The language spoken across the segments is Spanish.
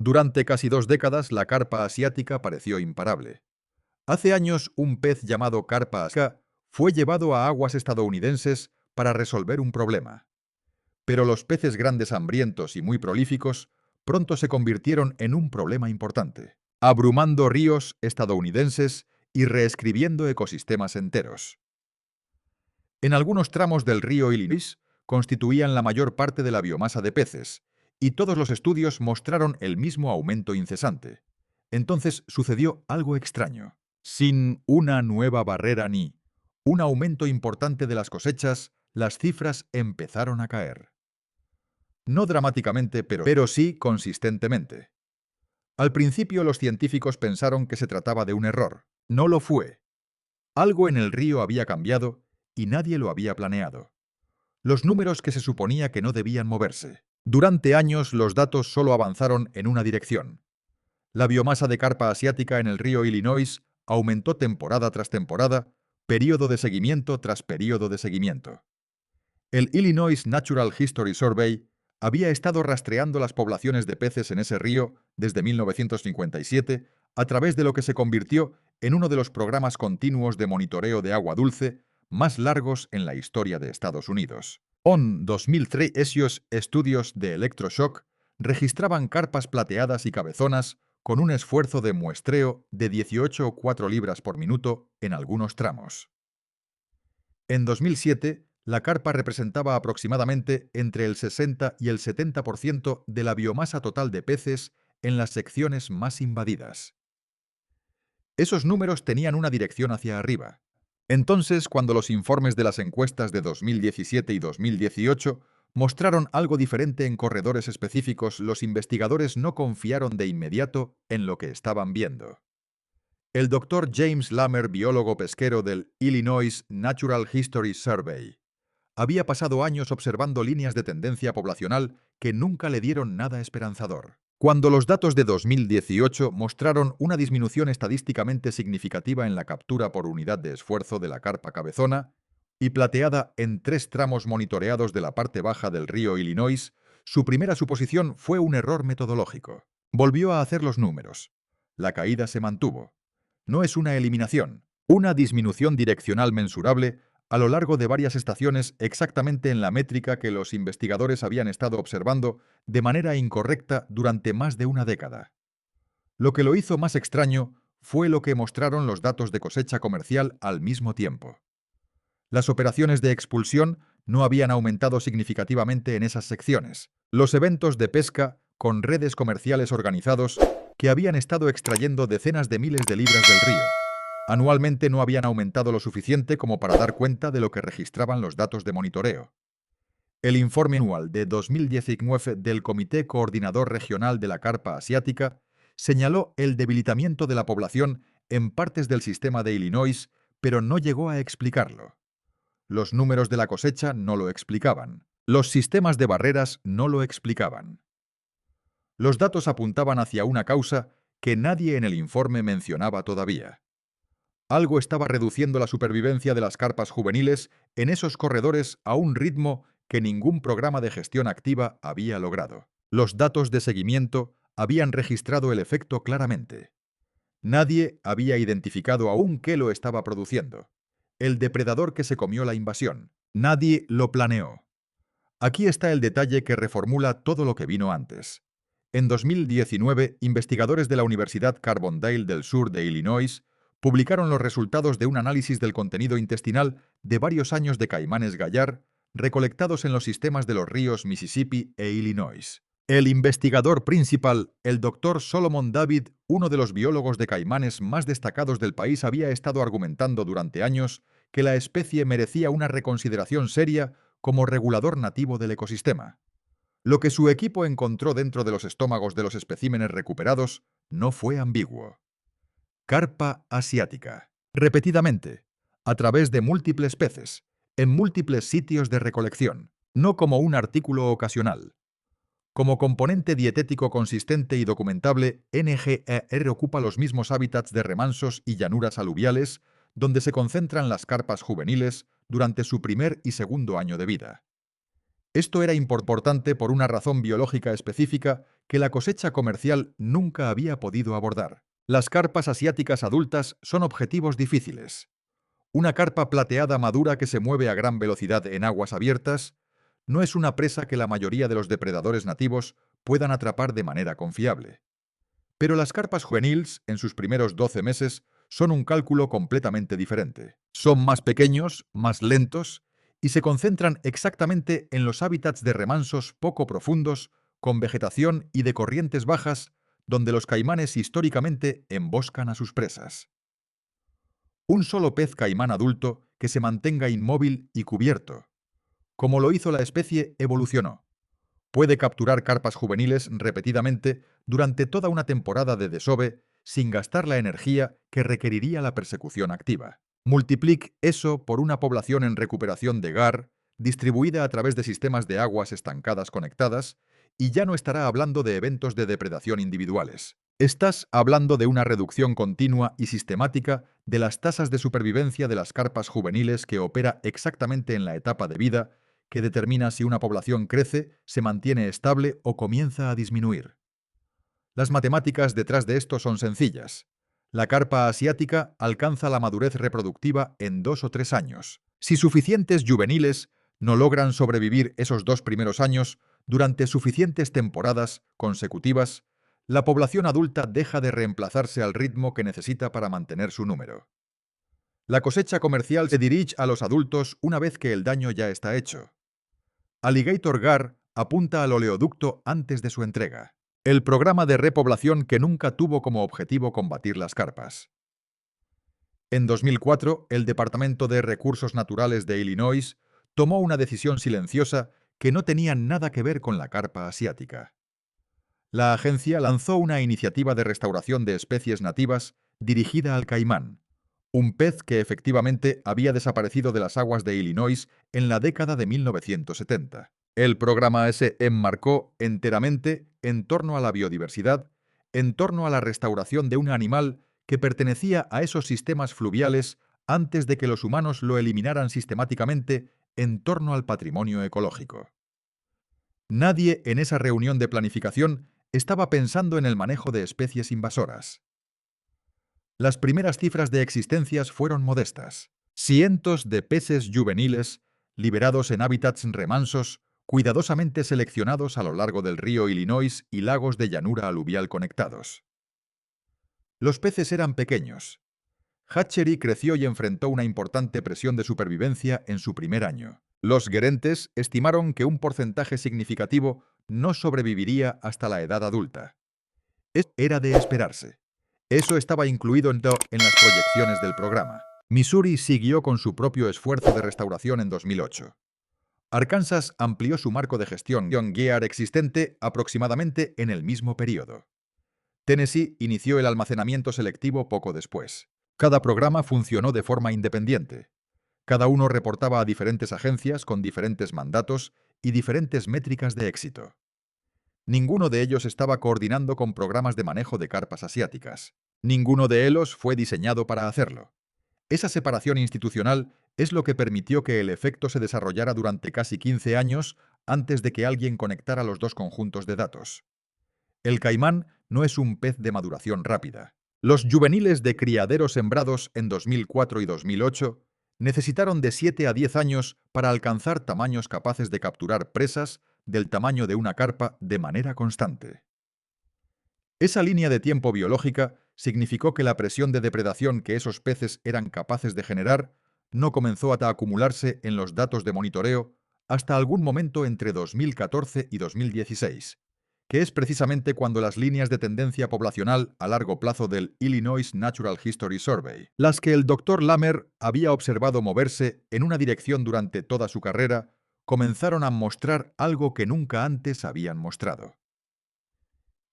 Durante casi 2 décadas, la carpa asiática pareció imparable. Hace años, un pez llamado carpa asiática fue llevado a aguas estadounidenses para resolver un problema. Pero los peces grandes hambrientos y muy prolíficos pronto se convirtieron en un problema importante, abrumando ríos estadounidenses y reescribiendo ecosistemas enteros. En algunos tramos del río Illinois constituían la mayor parte de la biomasa de peces, y todos los estudios mostraron el mismo aumento incesante. Entonces sucedió algo extraño. Sin una nueva barrera ni un aumento importante de las cosechas, las cifras empezaron a caer. No dramáticamente, pero sí consistentemente. Al principio los científicos pensaron que se trataba de un error. No lo fue. Algo en el río había cambiado y nadie lo había planeado. Los números que se suponía que no debían moverse. Durante años los datos solo avanzaron en una dirección. La biomasa de carpa asiática en el río Illinois aumentó temporada tras temporada, período de seguimiento tras período de seguimiento. El Illinois Natural History Survey había estado rastreando las poblaciones de peces en ese río desde 1957 a través de lo que se convirtió en uno de los programas continuos de monitoreo de agua dulce más largos en la historia de Estados Unidos. En 2003, esos estudios de electroshock registraban carpas plateadas y cabezonas con un esfuerzo de muestreo de 18,4 libras por minuto en algunos tramos. En 2007, la carpa representaba aproximadamente entre el 60 y el 70% de la biomasa total de peces en las secciones más invadidas. Esos números tenían una dirección hacia arriba. Entonces, cuando los informes de las encuestas de 2017 y 2018 mostraron algo diferente en corredores específicos, los investigadores no confiaron de inmediato en lo que estaban viendo. El Dr. James Lamer, biólogo pesquero del Illinois Natural History Survey, había pasado años observando líneas de tendencia poblacional que nunca le dieron nada esperanzador. Cuando los datos de 2018 mostraron una disminución estadísticamente significativa en la captura por unidad de esfuerzo de la carpa cabezona y plateada en 3 tramos monitoreados de la parte baja del río Illinois, su primera suposición fue un error metodológico. Volvió a hacer los números. La caída se mantuvo. No es una eliminación, una disminución direccional mensurable a lo largo de varias estaciones exactamente en la métrica que los investigadores habían estado observando de manera incorrecta durante más de una década. Lo que lo hizo más extraño fue lo que mostraron los datos de cosecha comercial al mismo tiempo. Las operaciones de expulsión no habían aumentado significativamente en esas secciones. Los eventos de pesca con redes comerciales organizados que habían estado extrayendo decenas de miles de libras del río anualmente no habían aumentado lo suficiente como para dar cuenta de lo que registraban los datos de monitoreo. El informe anual de 2019 del Comité Coordinador Regional de la Carpa Asiática señaló el debilitamiento de la población en partes del sistema de Illinois, pero no llegó a explicarlo. Los números de la cosecha no lo explicaban. Los sistemas de barreras no lo explicaban. Los datos apuntaban hacia una causa que nadie en el informe mencionaba todavía. Algo estaba reduciendo la supervivencia de las carpas juveniles en esos corredores a un ritmo que ningún programa de gestión activa había logrado. Los datos de seguimiento habían registrado el efecto claramente. Nadie había identificado aún qué lo estaba produciendo. El depredador que se comió la invasión. Nadie lo planeó. Aquí está el detalle que reformula todo lo que vino antes. En 2019, investigadores de la Universidad Carbondale del sur de Illinois publicaron los resultados de un análisis del contenido intestinal de varios años de caimanes gallar recolectados en los sistemas de los ríos Mississippi e Illinois. El investigador principal, el Dr. Solomon David, uno de los biólogos de caimanes más destacados del país, había estado argumentando durante años que la especie merecía una reconsideración seria como regulador nativo del ecosistema. Lo que su equipo encontró dentro de los estómagos de los especímenes recuperados no fue ambiguo. Carpa asiática. Repetidamente, a través de múltiples peces, en múltiples sitios de recolección, no como un artículo ocasional. Como componente dietético consistente y documentable, NGER ocupa los mismos hábitats de remansos y llanuras aluviales donde se concentran las carpas juveniles durante su primer y segundo año de vida. Esto era importante por una razón biológica específica que la cosecha comercial nunca había podido abordar. Las carpas asiáticas adultas son objetivos difíciles. Una carpa plateada madura que se mueve a gran velocidad en aguas abiertas no es una presa que la mayoría de los depredadores nativos puedan atrapar de manera confiable. Pero las carpas juveniles, en sus primeros 12 meses, son un cálculo completamente diferente. Son más pequeños, más lentos, y se concentran exactamente en los hábitats de remansos poco profundos, con vegetación y de corrientes bajas, donde los caimanes históricamente emboscan a sus presas. Un solo pez caimán adulto que se mantenga inmóvil y cubierto. Como lo hizo la especie, evolucionó. Puede capturar carpas juveniles repetidamente durante toda una temporada de desove sin gastar la energía que requeriría la persecución activa. Multiplique eso por una población en recuperación de GAR, distribuida a través de sistemas de aguas estancadas conectadas, y ya no estará hablando de eventos de depredación individuales. Estás hablando de una reducción continua y sistemática de las tasas de supervivencia de las carpas juveniles que opera exactamente en la etapa de vida que determina si una población crece, se mantiene estable o comienza a disminuir. Las matemáticas detrás de esto son sencillas. La carpa asiática alcanza la madurez reproductiva en 2 o 3 años. Si suficientes juveniles no logran sobrevivir esos 2 primeros años durante suficientes temporadas consecutivas, la población adulta deja de reemplazarse al ritmo que necesita para mantener su número. La cosecha comercial se dirige a los adultos una vez que el daño ya está hecho. Alligator GAR apunta al oleoducto antes de su entrega. El programa de repoblación que nunca tuvo como objetivo combatir las carpas. En 2004, el Departamento de Recursos Naturales de Illinois tomó una decisión silenciosa que no tenía nada que ver con la carpa asiática. La agencia lanzó una iniciativa de restauración de especies nativas dirigida al caimán, un pez que efectivamente había desaparecido de las aguas de Illinois en la década de 1970. El programa se enmarcó enteramente en torno a la biodiversidad, en torno a la restauración de un animal que pertenecía a esos sistemas fluviales antes de que los humanos lo eliminaran sistemáticamente en torno al patrimonio ecológico. Nadie en esa reunión de planificación estaba pensando en el manejo de especies invasoras. Las primeras cifras de existencias fueron modestas. Cientos de peces juveniles, liberados en hábitats remansos, cuidadosamente seleccionados a lo largo del río Illinois y lagos de llanura aluvial conectados. Los peces eran pequeños. Hatchery creció y enfrentó una importante presión de supervivencia en su primer año. Los gerentes estimaron que un porcentaje significativo no sobreviviría hasta la edad adulta. Era de esperarse. Eso estaba incluido en las proyecciones del programa. Missouri siguió con su propio esfuerzo de restauración en 2008. Arkansas amplió su marco de gestión GEAR existente aproximadamente en el mismo periodo. Tennessee inició el almacenamiento selectivo poco después. Cada programa funcionó de forma independiente. Cada uno reportaba a diferentes agencias con diferentes mandatos y diferentes métricas de éxito. Ninguno de ellos estaba coordinando con programas de manejo de carpas asiáticas. Ninguno de ellos fue diseñado para hacerlo. Esa separación institucional es lo que permitió que el efecto se desarrollara durante casi 15 años antes de que alguien conectara los dos conjuntos de datos. El caimán no es un pez de maduración rápida. Los juveniles de criaderos sembrados en 2004 y 2008 necesitaron de 7 a 10 años para alcanzar tamaños capaces de capturar presas del tamaño de una carpa de manera constante. Esa línea de tiempo biológica significó que la presión de depredación que esos peces eran capaces de generar no comenzó a acumularse en los datos de monitoreo hasta algún momento entre 2014 y 2016, que es precisamente cuando las líneas de tendencia poblacional a largo plazo del Illinois Natural History Survey, las que el Dr. Lamer había observado moverse en una dirección durante toda su carrera, comenzaron a mostrar algo que nunca antes habían mostrado.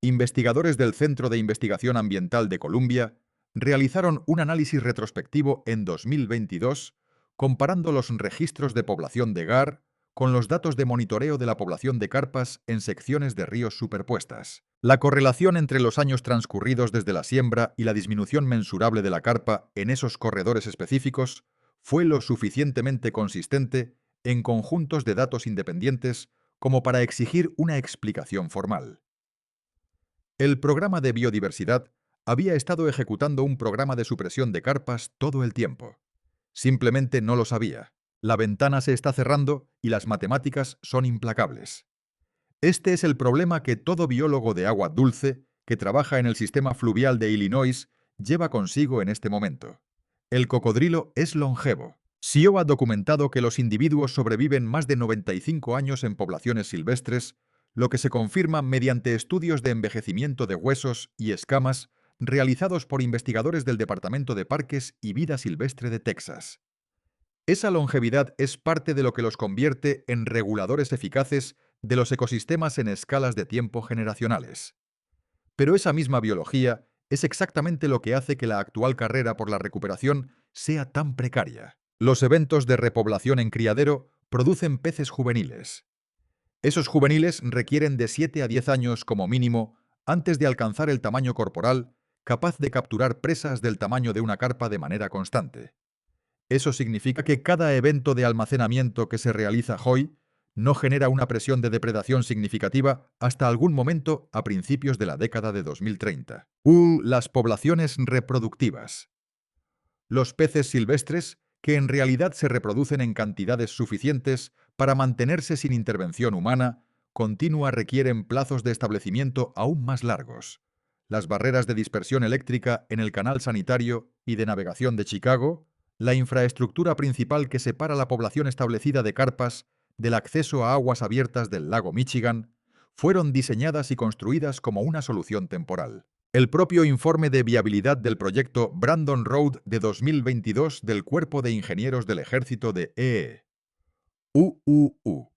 Investigadores del Centro de Investigación Ambiental de Columbia realizaron un análisis retrospectivo en 2022 comparando los registros de población de GAR con los datos de monitoreo de la población de carpas en secciones de ríos superpuestas. La correlación entre los años transcurridos desde la siembra y la disminución mensurable de la carpa en esos corredores específicos fue lo suficientemente consistente en conjuntos de datos independientes como para exigir una explicación formal. El programa de biodiversidad había estado ejecutando un programa de supresión de carpas todo el tiempo. Simplemente no lo sabía. La ventana se está cerrando y las matemáticas son implacables. Este es el problema que todo biólogo de agua dulce que trabaja en el sistema fluvial de Illinois lleva consigo en este momento. El cocodrilo es longevo. SIO ha documentado que los individuos sobreviven más de 95 años en poblaciones silvestres, lo que se confirma mediante estudios de envejecimiento de huesos y escamas realizados por investigadores del Departamento de Parques y Vida Silvestre de Texas. Esa longevidad es parte de lo que los convierte en reguladores eficaces de los ecosistemas en escalas de tiempo generacionales. Pero esa misma biología es exactamente lo que hace que la actual carrera por la recuperación sea tan precaria. Los eventos de repoblación en criadero producen peces juveniles. Esos juveniles requieren de 7 a 10 años como mínimo antes de alcanzar el tamaño corporal capaz de capturar presas del tamaño de una carpa de manera constante. Eso significa que cada evento de almacenamiento que se realiza hoy no genera una presión de depredación significativa hasta algún momento a principios de la década de 2030. Las poblaciones reproductivas. Los peces silvestres, que en realidad se reproducen en cantidades suficientes para mantenerse sin intervención humana, continua requieren plazos de establecimiento aún más largos. Las barreras de dispersión eléctrica en el canal sanitario y de navegación de Chicago, la infraestructura principal que separa la población establecida de carpas del acceso a aguas abiertas del lago Michigan, fueron diseñadas y construidas como una solución temporal. El propio informe de viabilidad del proyecto Brandon Road de 2022 del Cuerpo de Ingenieros del Ejército de EUU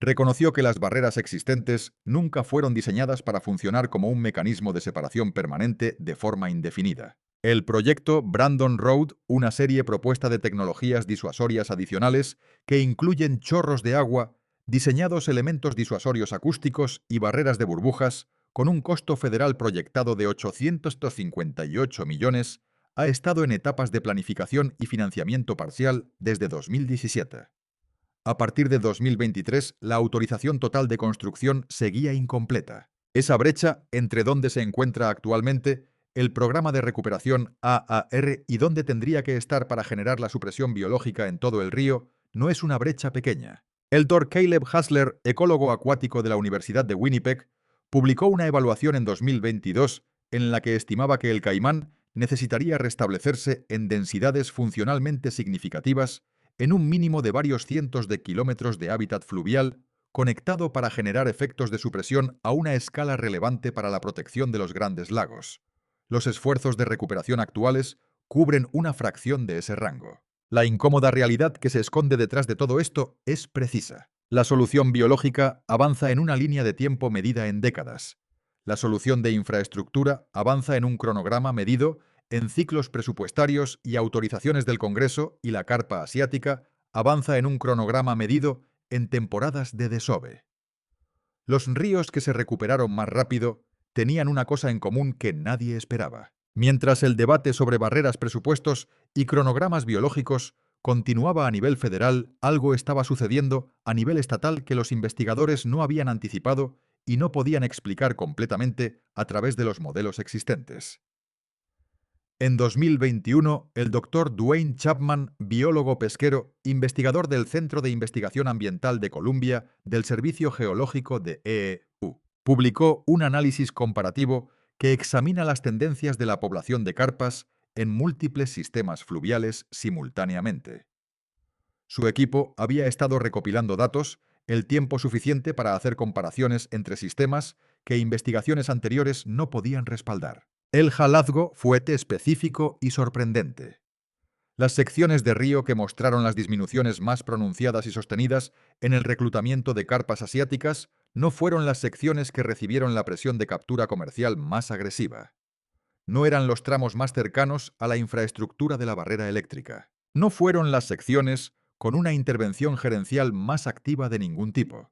reconoció que las barreras existentes nunca fueron diseñadas para funcionar como un mecanismo de separación permanente de forma indefinida. El proyecto Brandon Road, una serie propuesta de tecnologías disuasorias adicionales que incluyen chorros de agua, diseñados elementos disuasorios acústicos y barreras de burbujas, con un costo federal proyectado de 858 millones, ha estado en etapas de planificación y financiamiento parcial desde 2017. A partir de 2023, la autorización total de construcción seguía incompleta. Esa brecha entre dónde se encuentra actualmente el programa de recuperación AAR y dónde tendría que estar para generar la supresión biológica en todo el río no es una brecha pequeña. El Dr. Caleb Hassler, ecólogo acuático de la Universidad de Winnipeg, publicó una evaluación en 2022 en la que estimaba que el caimán necesitaría restablecerse en densidades funcionalmente significativas en un mínimo de varios cientos de kilómetros de hábitat fluvial, conectado para generar efectos de supresión a una escala relevante para la protección de los grandes lagos. Los esfuerzos de recuperación actuales cubren una fracción de ese rango. La incómoda realidad que se esconde detrás de todo esto es precisa. La solución biológica avanza en una línea de tiempo medida en décadas. La solución de infraestructura avanza en un cronograma medido en ciclos presupuestarios y autorizaciones del Congreso, y la carpa asiática avanza en un cronograma medido en temporadas de desove. Los ríos que se recuperaron más rápido tenían una cosa en común que nadie esperaba. Mientras el debate sobre barreras, presupuestos y cronogramas biológicos continuaba a nivel federal, algo estaba sucediendo a nivel estatal que los investigadores no habían anticipado y no podían explicar completamente a través de los modelos existentes. En 2021, el Dr. Duane Chapman, biólogo pesquero, investigador del Centro de Investigación Ambiental de Columbia del Servicio Geológico de EEU, publicó un análisis comparativo que examina las tendencias de la población de carpas en múltiples sistemas fluviales simultáneamente. Su equipo había estado recopilando datos el tiempo suficiente para hacer comparaciones entre sistemas que investigaciones anteriores no podían respaldar. El hallazgo fue específico y sorprendente. Las secciones de río que mostraron las disminuciones más pronunciadas y sostenidas en el reclutamiento de carpas asiáticas no fueron las secciones que recibieron la presión de captura comercial más agresiva. No eran los tramos más cercanos a la infraestructura de la barrera eléctrica. No fueron las secciones con una intervención gerencial más activa de ningún tipo.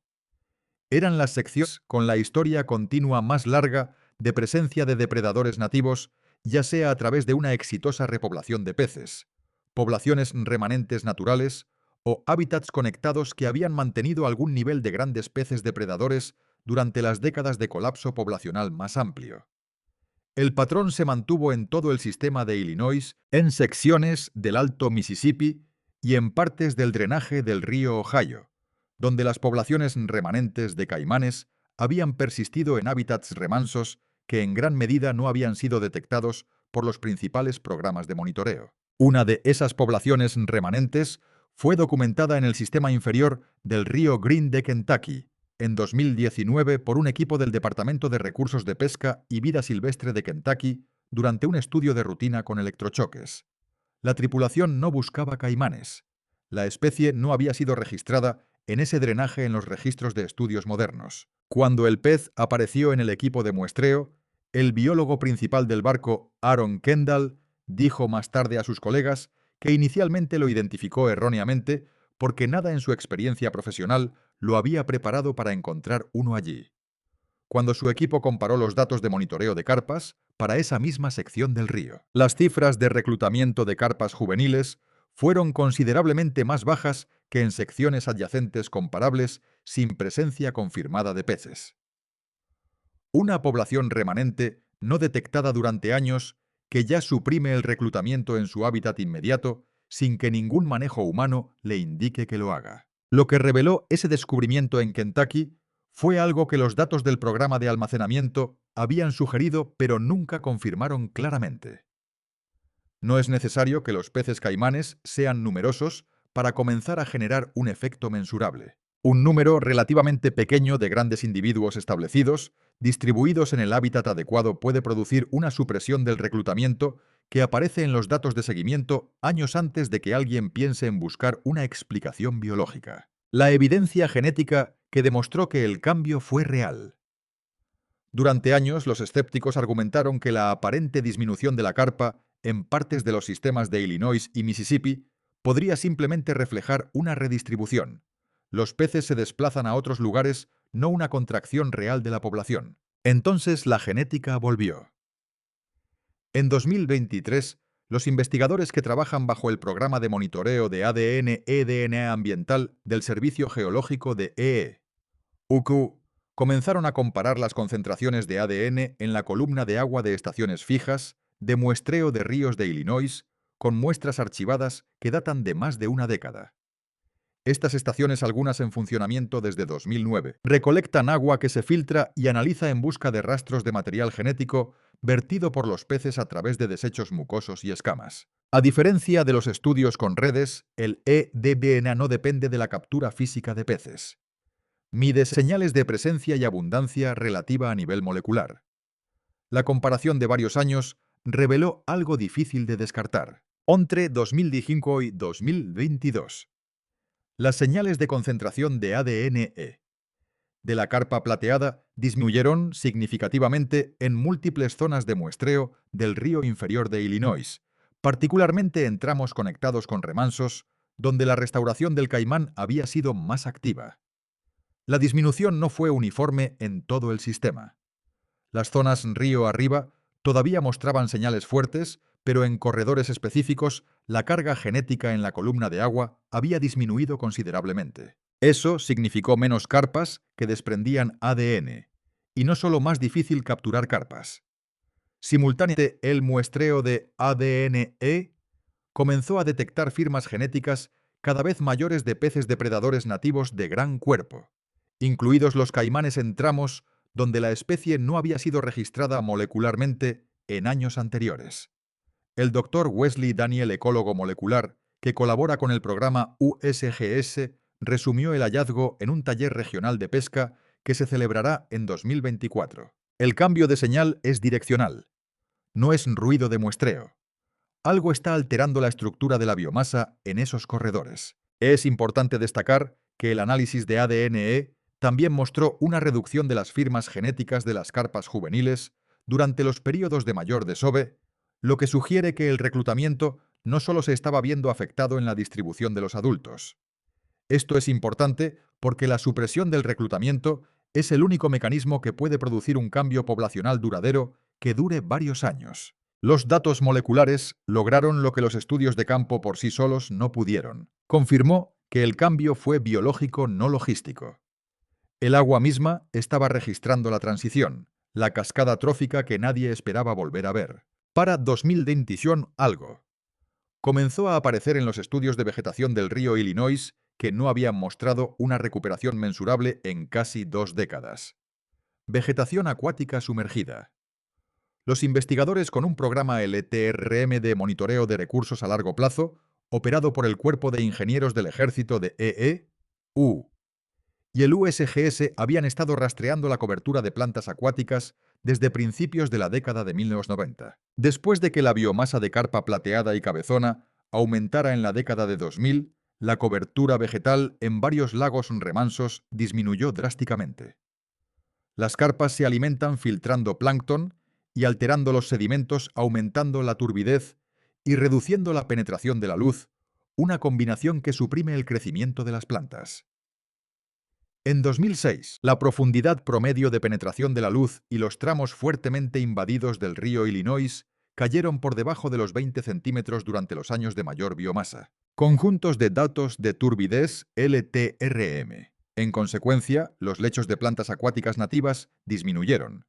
Eran las secciones con la historia continua más larga de presencia de depredadores nativos, ya sea a través de una exitosa repoblación de peces, poblaciones remanentes naturales o hábitats conectados que habían mantenido algún nivel de grandes peces depredadores durante las décadas de colapso poblacional más amplio. El patrón se mantuvo en todo el sistema de Illinois, en secciones del Alto Mississippi y en partes del drenaje del río Ohio, donde las poblaciones remanentes de caimanes habían persistido en hábitats remansos que en gran medida no habían sido detectados por los principales programas de monitoreo. Una de esas poblaciones remanentes fue documentada en el sistema inferior del río Green de Kentucky, en 2019 por un equipo del Departamento de Recursos de Pesca y Vida Silvestre de Kentucky durante un estudio de rutina con electrochoques. La tripulación no buscaba caimanes. La especie no había sido registrada en ese drenaje en los registros de estudios modernos. Cuando el pez apareció en el equipo de muestreo, el biólogo principal del barco, Aaron Kendall, dijo más tarde a sus colegas que inicialmente lo identificó erróneamente porque nada en su experiencia profesional lo había preparado para encontrar uno allí. Cuando su equipo comparó los datos de monitoreo de carpas para esa misma sección del río, las cifras de reclutamiento de carpas juveniles fueron considerablemente más bajas que en secciones adyacentes comparables sin presencia confirmada de peces. Una población remanente no detectada durante años que ya suprime el reclutamiento en su hábitat inmediato sin que ningún manejo humano le indique que lo haga. Lo que reveló ese descubrimiento en Kentucky fue algo que los datos del programa de almacenamiento habían sugerido pero nunca confirmaron claramente. No es necesario que los peces caimanes sean numerosos para comenzar a generar un efecto mensurable. Un número relativamente pequeño de grandes individuos establecidos, distribuidos en el hábitat adecuado, puede producir una supresión del reclutamiento que aparece en los datos de seguimiento años antes de que alguien piense en buscar una explicación biológica. La evidencia genética que demostró que el cambio fue real. Durante años, los escépticos argumentaron que la aparente disminución de la carpa en partes de los sistemas de Illinois y Mississippi podría simplemente reflejar una redistribución. Los peces se desplazan a otros lugares, no una contracción real de la población. Entonces la genética volvió. En 2023, los investigadores que trabajan bajo el programa de monitoreo de ADN-eDNA ambiental del Servicio Geológico de UQ comenzaron a comparar las concentraciones de ADN en la columna de agua de estaciones fijas de muestreo de ríos de Illinois con muestras archivadas que datan de más de una década. Estas estaciones, algunas en funcionamiento desde 2009, recolectan agua que se filtra y analiza en busca de rastros de material genético vertido por los peces a través de desechos mucosos y escamas. A diferencia de los estudios con redes, el eDNA no depende de la captura física de peces. Mide señales de presencia y abundancia relativa a nivel molecular. La comparación de varios años reveló algo difícil de descartar. Entre 2015 y 2022. Las señales de concentración de ADN-E de la carpa plateada disminuyeron significativamente en múltiples zonas de muestreo del río inferior de Illinois, particularmente en tramos conectados con remansos, donde la restauración del caimán había sido más activa. La disminución no fue uniforme en todo el sistema. Las zonas río arriba todavía mostraban señales fuertes, pero en corredores específicos la carga genética en la columna de agua había disminuido considerablemente. Eso significó menos carpas que desprendían ADN, y no solo más difícil capturar carpas. Simultáneamente, el muestreo de ADN-E comenzó a detectar firmas genéticas cada vez mayores de peces depredadores nativos de gran cuerpo, incluidos los caimanes en tramos donde la especie no había sido registrada molecularmente en años anteriores. El Dr. Wesley Daniel, ecólogo molecular, que colabora con el programa USGS, resumió el hallazgo en un taller regional de pesca que se celebrará en 2024. El cambio de señal es direccional. No es ruido de muestreo. Algo está alterando la estructura de la biomasa en esos corredores. Es importante destacar que el análisis de ADN-E también mostró una reducción de las firmas genéticas de las carpas juveniles durante los períodos de mayor desove, lo que sugiere que el reclutamiento no solo se estaba viendo afectado en la distribución de los adultos. Esto es importante porque la supresión del reclutamiento es el único mecanismo que puede producir un cambio poblacional duradero que dure varios años. Los datos moleculares lograron lo que los estudios de campo por sí solos no pudieron. Confirmó que el cambio fue biológico, no logístico. El agua misma estaba registrando la transición, la cascada trófica que nadie esperaba volver a ver. Para 2021 algo comenzó a aparecer en los estudios de vegetación del río Illinois que no habían mostrado una recuperación mensurable en casi 2 décadas. Vegetación acuática sumergida. Los investigadores, con un programa LTRM de monitoreo de recursos a largo plazo, operado por el Cuerpo de Ingenieros del Ejército de EE-U, y el USGS, habían estado rastreando la cobertura de plantas acuáticas desde principios de la década de 1990. Después de que la biomasa de carpa plateada y cabezona aumentara en la década de 2000, la cobertura vegetal en varios lagos remansos disminuyó drásticamente. Las carpas se alimentan filtrando plancton y alterando los sedimentos, aumentando la turbidez y reduciendo la penetración de la luz, una combinación que suprime el crecimiento de las plantas. En 2006, la profundidad promedio de penetración de la luz y los tramos fuertemente invadidos del río Illinois cayeron por debajo de los 20 centímetros durante los años de mayor biomasa. Conjuntos de datos de turbidez LTRM. En consecuencia, los lechos de plantas acuáticas nativas disminuyeron.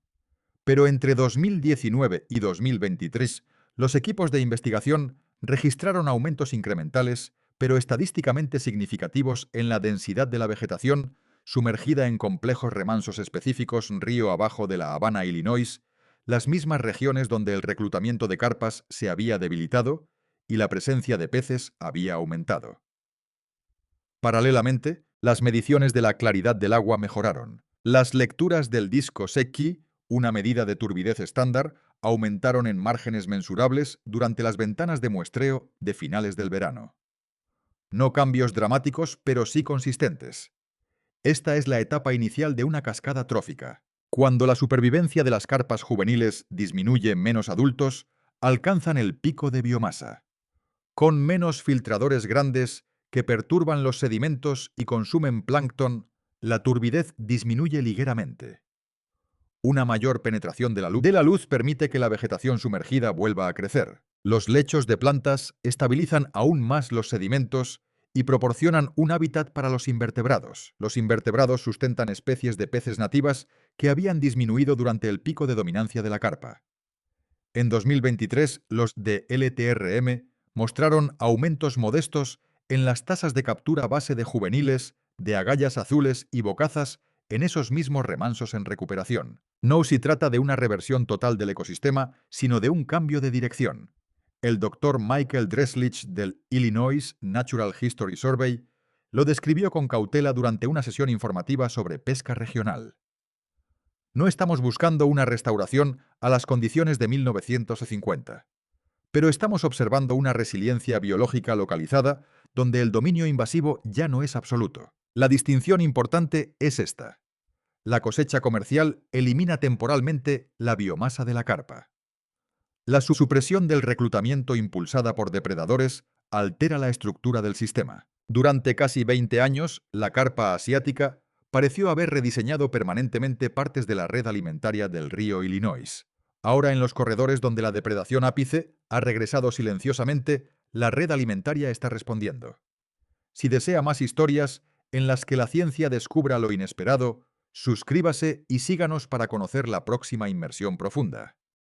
Pero entre 2019 y 2023, los equipos de investigación registraron aumentos incrementales, pero estadísticamente significativos en la densidad de la vegetación sumergida en complejos remansos específicos río abajo de La Habana, Illinois, las mismas regiones donde el reclutamiento de carpas se había debilitado y la presencia de peces había aumentado. Paralelamente, las mediciones de la claridad del agua mejoraron. Las lecturas del disco Secchi, una medida de turbidez estándar, aumentaron en márgenes mensurables durante las ventanas de muestreo de finales del verano. No cambios dramáticos, pero sí consistentes. Esta es la etapa inicial de una cascada trófica. Cuando la supervivencia de las carpas juveniles disminuye en menos adultos, alcanzan el pico de biomasa. Con menos filtradores grandes que perturban los sedimentos y consumen plancton, la turbidez disminuye ligeramente. Una mayor penetración de la luz permite que la vegetación sumergida vuelva a crecer. Los lechos de plantas estabilizan aún más los sedimentos y proporcionan un hábitat para los invertebrados. Los invertebrados sustentan especies de peces nativas que habían disminuido durante el pico de dominancia de la carpa. En 2023, los de LTRM mostraron aumentos modestos en las tasas de captura base de juveniles, de agallas azules y bocazas en esos mismos remansos en recuperación. No se trata de una reversión total del ecosistema, sino de un cambio de dirección. El doctor Michael Dreslich del Illinois Natural History Survey lo describió con cautela durante una sesión informativa sobre pesca regional. No estamos buscando una restauración a las condiciones de 1950, pero estamos observando una resiliencia biológica localizada donde el dominio invasivo ya no es absoluto. La distinción importante es esta. La cosecha comercial elimina temporalmente la biomasa de la carpa. La supresión del reclutamiento impulsada por depredadores altera la estructura del sistema. Durante casi 20 años, la carpa asiática pareció haber rediseñado permanentemente partes de la red alimentaria del río Illinois. Ahora, en los corredores donde la depredación ápice ha regresado silenciosamente, la red alimentaria está respondiendo. Si desea más historias en las que la ciencia descubra lo inesperado, suscríbase y síganos para conocer la próxima inmersión profunda.